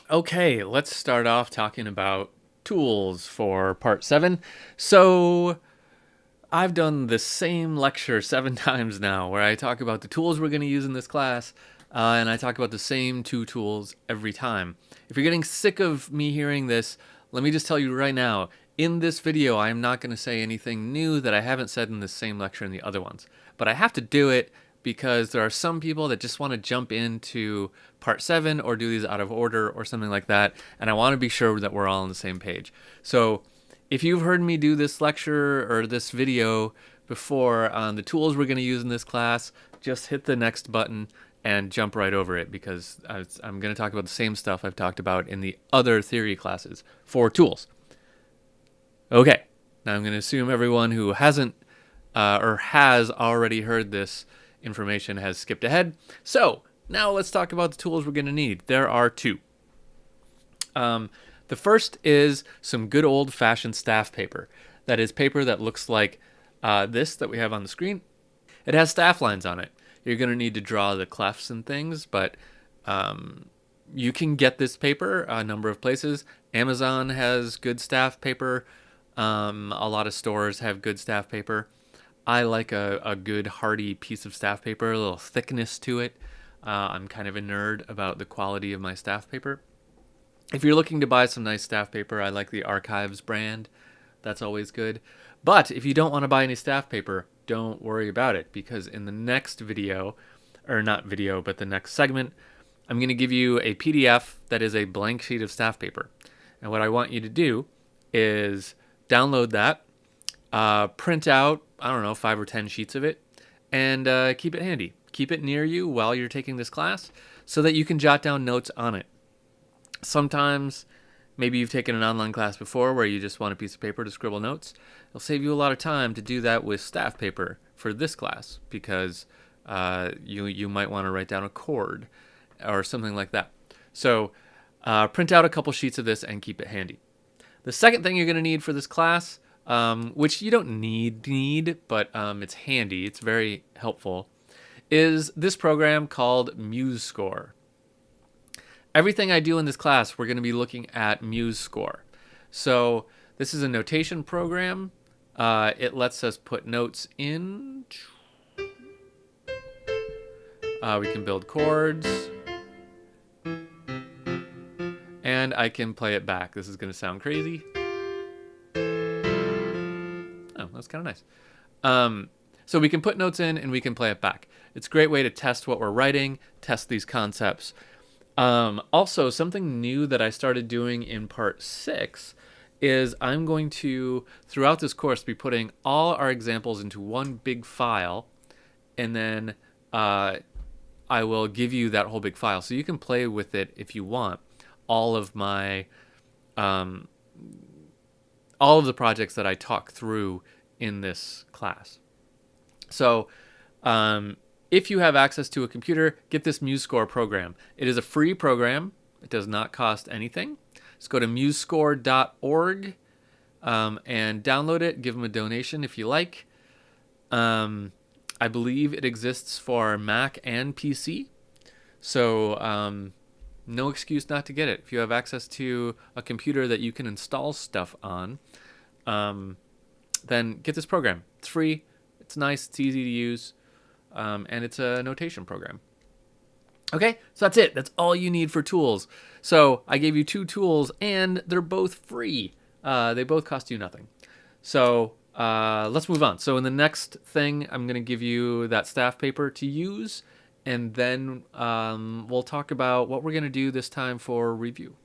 Okay, let's start off talking about tools for part 7. So, I've done the same lecture 7 times now where I talk about the tools we're going to use in this class, and I talk about the same two tools every time. If you're getting sick of me hearing this, let me just tell you right now, in this video, I am not going to say anything new that I haven't said in the same lecture in the other ones. But I have to do it because there are some people that just want to jump into part 7 or do these out of order or something like that, and I want to be sure that we're all on the same page. So if you've heard me do this lecture or this video before on the tools we're going to use in this class, just hit the next button and jump right over it because I'm going to talk about the same stuff I've talked about in the other theory classes for tools. Okay, now I'm going to assume everyone who hasn't or has already heard this information has skipped ahead. So now let's talk about the tools we're going to need. There are two. The first is some good old-fashioned staff paper. That is paper that looks like this that we have on the screen. It has staff lines on it. You're going to need to draw the clefs and things, but you can get this paper a number of places. Amazon has good staff paper. A lot of stores have good staff paper. I like a good hardy piece of staff paper, a little thickness to it. I'm kind of a nerd about the quality of my staff paper. If you're looking to buy some nice staff paper, I like the Archives brand. That's always good. But if you don't want to buy any staff paper, don't worry about it because in the next video, or not video, but the next segment, I'm going to give you a PDF that is a blank sheet of staff paper. And what I want you to do is download that, print out, I don't know, 5 or 10 sheets of it, and keep it handy. Keep it near you while you're taking this class so that you can jot down notes on it. Sometimes, maybe you've taken an online class before where you just want a piece of paper to scribble notes. It'll save you a lot of time to do that with staff paper for this class because you might want to write down a chord or something like that. So print out a couple sheets of this and keep it handy. The second thing you're going to need for this class, which you don't need, but it's handy, it's very helpful, is this program called MuseScore. Everything I do in this class, we're going to be looking at MuseScore. So this is a notation program. It lets us put notes in. We can build chords. And I can play it back. This is going to sound crazy. Oh, that's kind of nice. So we can put notes in and we can play it back. It's a great way to test what we're writing, test these concepts. Also, something new that I started doing in part 6 is I'm going to, throughout this course, be putting all our examples into one big file, and then I will give you that whole big file. So you can play with it if you want. All of my, all of the projects that I talk through in this class. So, if you have access to a computer, get this MuseScore program. It is a free program. It does not cost anything. Just go to musescore.org and download it. Give them a donation if you like. I believe it exists for Mac and PC. So no excuse not to get it. If you have access to a computer that you can install stuff on, then get this program. It's free. It's nice. It's easy to use. And it's a notation program. Okay, so that's it. That's all you need for tools. So I gave you 2 tools, and they're both free. They both cost you nothing. So let's move on. So in the next thing, I'm going to give you that staff paper to use, and then we'll talk about what we're going to do this time for review.